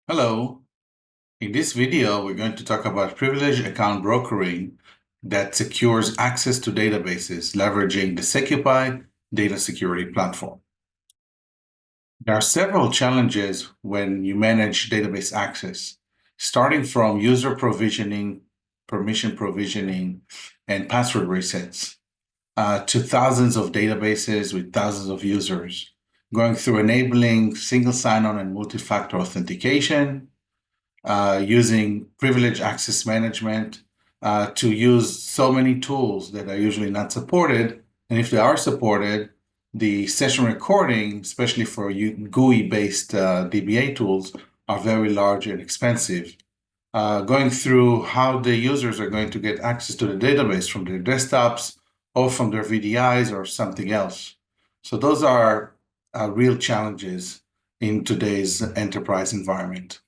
Hello. In this video, we're going to talk about privileged account brokering that secures access to databases leveraging the SecuPi data security platform. There are several challenges when you manage database access, starting from user provisioning, permission provisioning, and password resets, to thousands of databases with thousands of users, going through enabling single sign-on and multi-factor authentication, using privileged access management to use so many tools that are usually not supported. And if they are supported, the session recording, especially for GUI-based DBA tools, are very large and expensive. Going through how the users are going to get access to the database from their desktops or from their VDIs or something else. So those are real challenges in today's enterprise environment.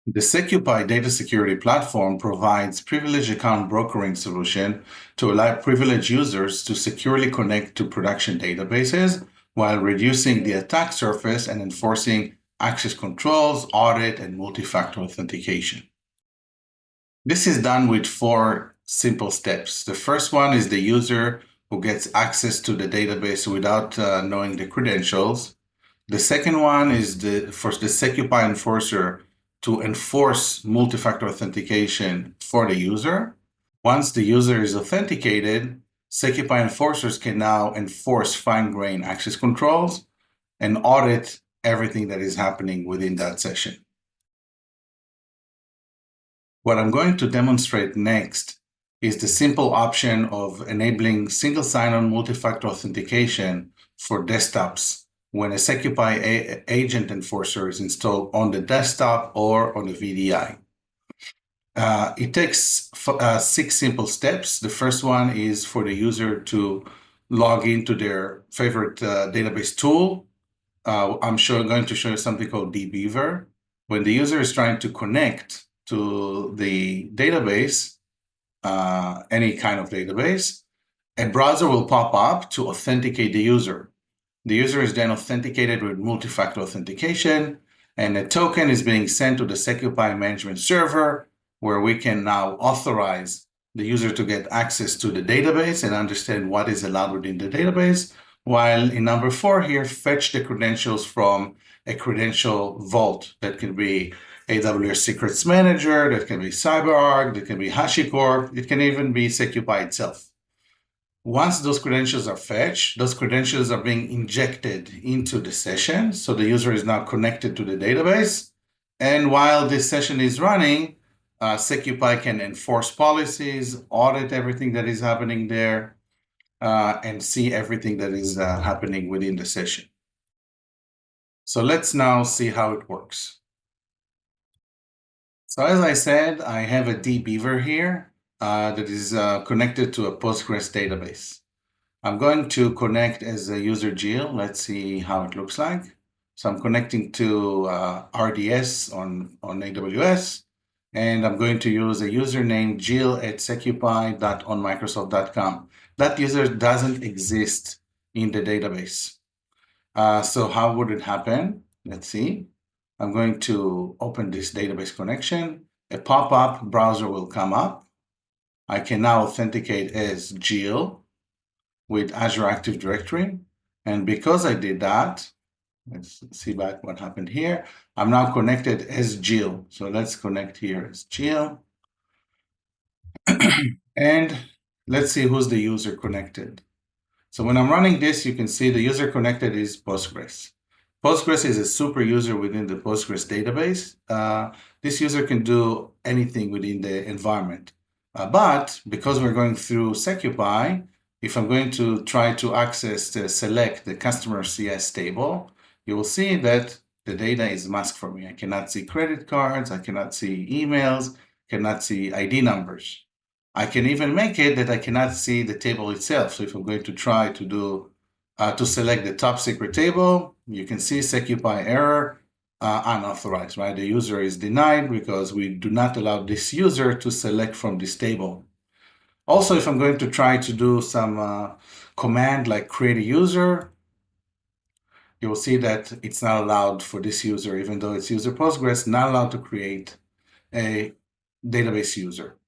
The SecuPi data security platform provides privileged account brokering solution to allow privileged users to securely connect to production databases while reducing the attack surface and enforcing access controls, audit, and multi-factor authentication. This is done with 4 simple steps. The first one is the user who gets access to the database without knowing the credentials. The second one is for the SecuPi enforcer to enforce multi-factor authentication for the user. Once the user is authenticated, SecuPi enforcers can now enforce fine-grained access controls and audit everything that is happening within that session. What I'm going to demonstrate next is the simple option of enabling single sign-on multi-factor authentication for desktops when a SecuPi agent enforcer is installed on the desktop or on the VDI. It takes 6 simple steps. The first one is for the user to log into their favorite database tool. I'm going to show you something called dbeaver. When the user is trying to connect to the database, any kind of database, a browser will pop up to authenticate the user. The user is then authenticated with multi-factor authentication, and a token is being sent to the SecuPi management server, where we can now authorize the user to get access to the database and understand what is allowed within the database, while in number 4 here, fetch the credentials from a credential vault that can be AWS Secrets Manager, that can be CyberArk, that can be HashiCorp, it can even be SecuPi itself. Once those credentials are fetched, those credentials are being injected into the session. So the user is now connected to the database. And while this session is running, SecuPi can enforce policies, audit everything that is happening there, and see everything that is happening within the session. So let's now see how it works. So as I said, I have a dbeaver here that is connected to a Postgres database. I'm going to connect as a user Jill. Let's see how it looks like. So I'm connecting to RDS on AWS, and I'm going to use a username jill@secupi.onmicrosoft.com. That user doesn't exist in the database. So how would it happen? Let's see. I'm going to open this database connection. A pop-up browser will come up. I can now authenticate as Jill with Azure Active Directory. And because I did that, let's see back what happened here. I'm now connected as Jill. So let's connect here as Jill. And let's see who's the user connected. So when I'm running this, you can see the user connected is Postgres. Postgres is a super user within the Postgres database. This user can do anything within the environment. But because we're going through SecuPi, if I'm going to try to select the customer CS table, you will see that the data is masked for me. I cannot see credit cards, I cannot see emails, cannot see ID numbers. I can even make it that I cannot see the table itself. So if I'm going to try to do to select the top secret table, you can see SecuPi error, unauthorized, right? The user is denied because we do not allow this user to select from this table. Also, if I'm going to try to do some command like create a user, you will see that it's not allowed for this user, even though it's user Postgres, not allowed to create a database user.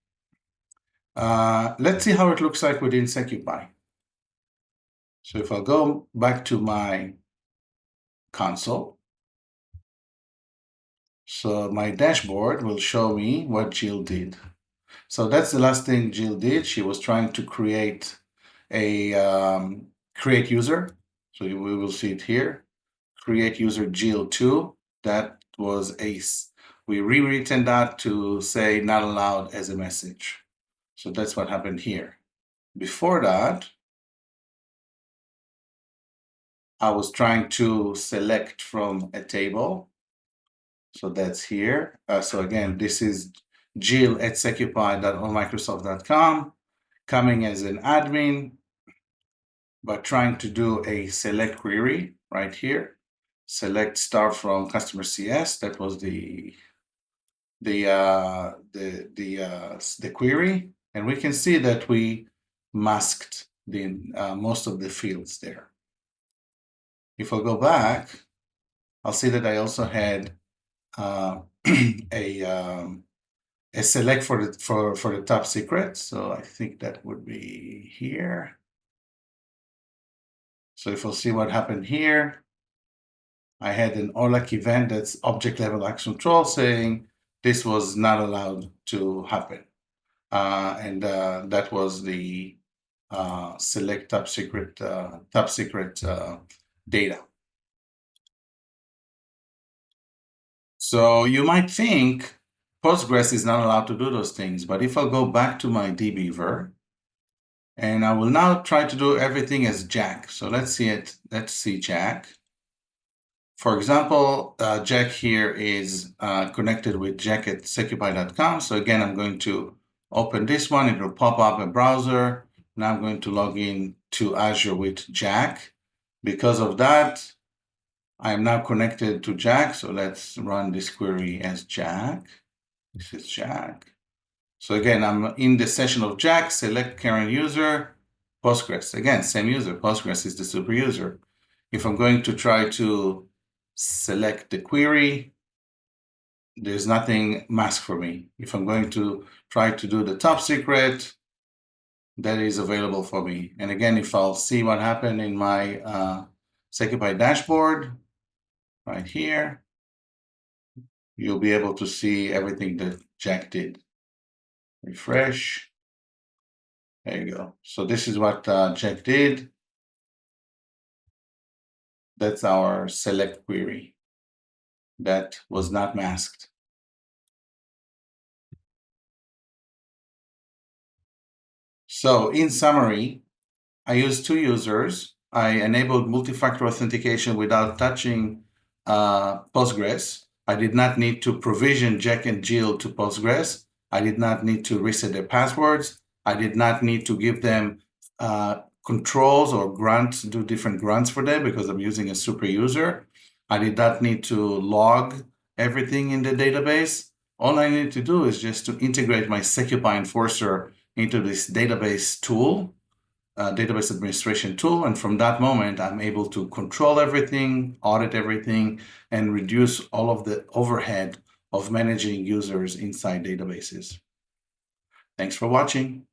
Let's see how it looks like within SecuPi. So if I'll go back to my console, so my dashboard will show me what Jill did. So that's the last thing Jill did. She was trying to create a create user. So we will see it here. Create user Jill2. That was ACE. We rewritten that to say not allowed as a message. So that's what happened here. Before that, I was trying to select from a table. So that's here. So again, this is Jill at secupi.onmicrosoft.com, coming as an admin, but trying to do a select query right here. Select star from customer CS. That was the query, and we can see that we masked the most of the fields there. If I go back, I'll see that I also had a select for the top secret. So I think that would be here. So if we'll see what happened here, I had an OLAC event that's object level access control saying this was not allowed to happen. And that was the select top secret data. So you might think Postgres is not allowed to do those things, but if I'll go back to my dbeaver, and I will now try to do everything as Jack. So let's see it. Let's see Jack. For example, Jack here is connected with Jack at secupi.com. So again, I'm going to open this one. It will pop up a browser. Now I'm going to log in to Azure with Jack. Because of that, I am now connected to Jack. So let's run this query as Jack. This is Jack. So again, I'm in the session of Jack, select current user, Postgres. Again, same user, Postgres is the super user. If I'm going to try to select the query, there's nothing masked for me. If I'm going to try to do the top secret, that is available for me. And again, if I'll see what happened in my SecuPi dashboard, right here, you'll be able to see everything that Jack did. Refresh. There you go. So this is what Jack did. That's our select query that was not masked. So in summary, I used two users. I enabled multi-factor authentication without touching Postgres. I did not need to provision Jack and Jill to Postgres. I did not need to reset their passwords. I did not need to give them controls or grants, do different grants for them because I'm using a super user. I did not need to log everything in the database. All I need to do is just to integrate my SecuPi Enforcer into this database tool, database administration tool. And from that moment, I'm able to control everything, audit everything, and reduce all of the overhead of managing users inside databases. Thanks for watching.